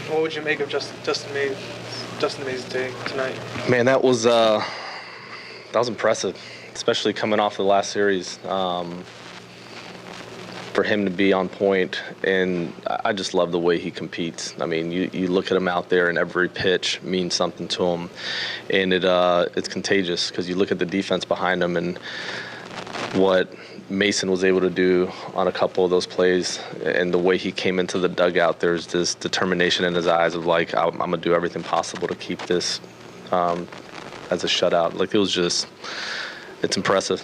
What would you make of Dustin May's day tonight? Man, that was impressive, especially coming off the last series. For him to be on point, and I just love the way he competes. I mean, you look at him out there, and every pitch means something to him, and it's contagious because you look at the defense behind him and what Mason was able to do on a couple of those plays, and the way he came into the dugout. There's this determination in his eyes of like, I'm gonna do everything possible to keep this as a shutout. Like, it's impressive.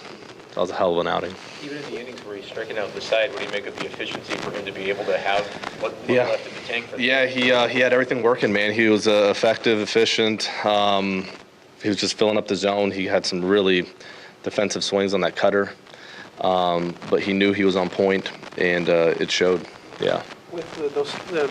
That was a hell of an outing. Even in the innings where he's striking out the side, what do you make of the efficiency for him to be able to have what left in the tank? He had everything working, man. He was effective, efficient. He was just filling up the zone. He had some really defensive swings on that cutter, but he knew he was on point, and it showed. Yeah. With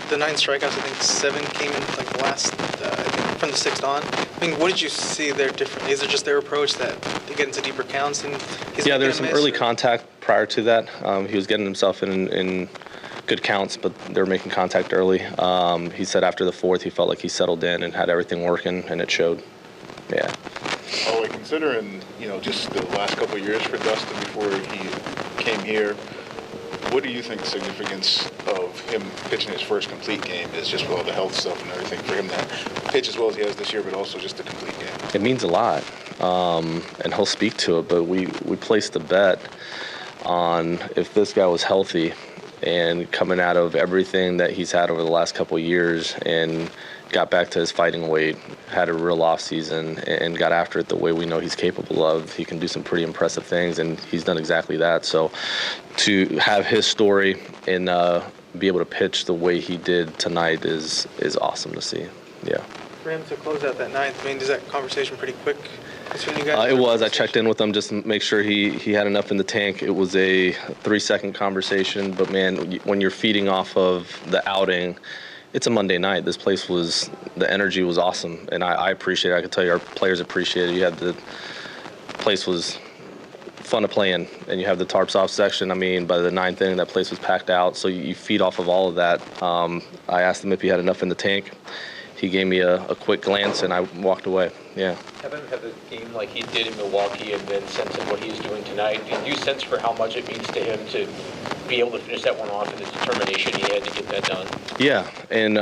the 9 strikeouts, I think 7 came in like the last, I think from the 6th on. I mean, what did you see there differently? Is it just their approach that they get into deeper counts and there's some early contact prior to that. He was getting himself in good counts, but they were making contact early. He said after the 4th, he felt like he settled in and had everything working, and it showed. Yeah. Oh, considering just the last couple of years for Dustin before he came here, what do you think the significance of him pitching his first complete game is, just with all the health stuff and everything, for him to pitch as well as he has this year, but also just a complete game? It means a lot, and he'll speak to it, but we placed a bet on if this guy was healthy and coming out of everything that he's had over the last couple of years and got back to his fighting weight, had a real off season, and got after it the way we know he's capable of. He can do some pretty impressive things, and he's done exactly that. So to have his story and be able to pitch the way he did tonight is awesome to see. Yeah. For him to close out that 9th, I mean, is that conversation pretty quick between you guys? It was. I checked in with him just to make sure he had enough in the tank. It was a 3-second conversation, but man, when you're feeding off of the outing, it's a Monday night. This place the energy was awesome, and I appreciate it. I can tell you our players appreciate it. The place was fun to play in, and you have the tarps off section. I mean, by the 9th inning, that place was packed out, so you feed off of all of that. I asked him if he had enough in the tank. He gave me a quick glance, and I walked away. Yeah. Having had a game like he did in Milwaukee and then sensing what he's doing tonight, did you sense for how much it means to him to be able to finish that one off and the determination he had to get that done? Yeah, and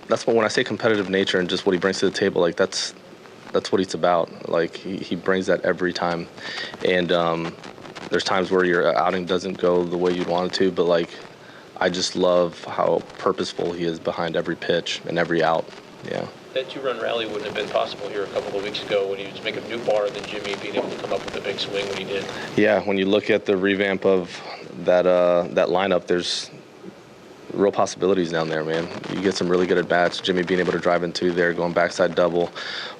that's when I say competitive nature and just what he brings to the table, like that's what he's about. Like he brings that every time, and there's times where your outing doesn't go the way you'd want it to, but like I just love how purposeful he is behind every pitch and every out. Yeah. That 2-run rally wouldn't have been possible here a couple of weeks ago when he was making a new bar than Jimmy being able to come up with a big swing when he did. Yeah, when you look at the revamp of that lineup, there's real possibilities down there, man. You get some really good at bats. Jimmy being able to drive in 2 there, going backside double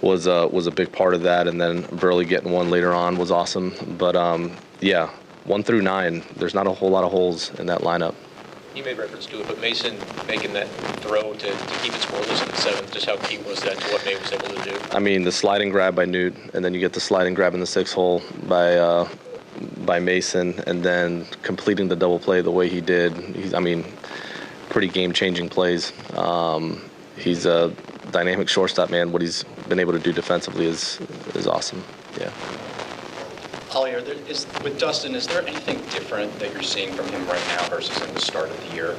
was a big part of that, and then Burley getting 1 later on was awesome. But 1 through 9, there's not a whole lot of holes in that lineup. You made reference to it, but Mason making that throw to keep it scoreless in the 7th, just how key was that to what May was able to do? I mean, the sliding grab by Newt, and then you get the sliding grab in the 6th hole by Mason, and then completing the double play the way he did. Pretty game-changing plays. He's a dynamic shortstop, man. What he's been able to do defensively is awesome. Yeah. Ollie, with Dustin, is there anything different that you're seeing from him right now versus in the start of the year?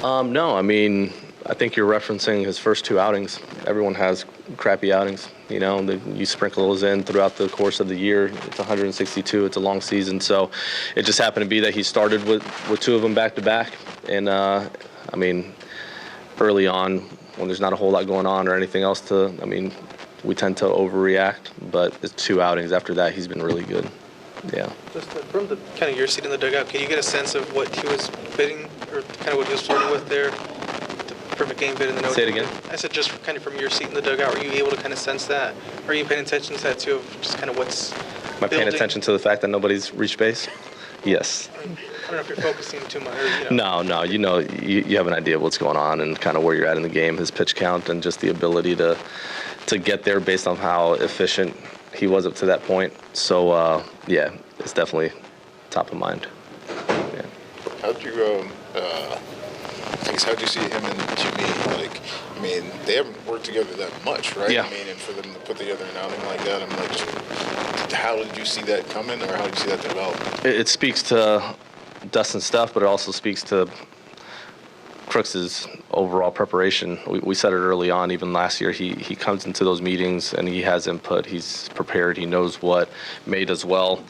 No, I think you're referencing his first 2 outings. Everyone has crappy outings. You sprinkle those in throughout the course of the year. It's 162. It's a long season. So it just happened to be that he started with 2 of them back-to-back. And, early on, when there's not a whole lot going on or anything else we tend to overreact. But it's 2 outings. After that, he's been really good. Yeah. Just from the kind of your seat in the dugout, can you get a sense of what he was bidding or kind of what he was flirting with there? The perfect game bid in the no. Say it again. I said just kind of from your seat in the dugout, were you able to kind of sense that? Or are you paying attention to that too, of just kind of what's Am I paying attention to the fact that nobody's reached base? Yes. I don't know if you're focusing too much. No. You have an idea of what's going on and kind of where you're at in the game, his pitch count, and just the ability to get there based on how efficient he was up to that point. So, it's definitely top of mind. Yeah. how'd you I guess how'd you see him and Jimmy? Like, I mean, they haven't worked together that much, right? Yeah. I mean, and for them to put together an outing like that, I'm like, just, how did you see that coming, or how did you see that develop? It speaks to Dustin's stuff, but it also speaks to Crooks's overall preparation. We said it early on, even last year, he comes into those meetings and he has input. He's prepared. He knows what May does well,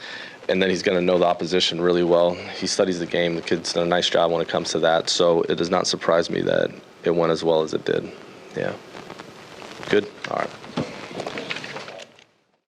and then he's going to know the opposition really well. He studies the game. The kid's done a nice job when it comes to that, so it does not surprise me that it went as well as it did. Yeah. Good? All right.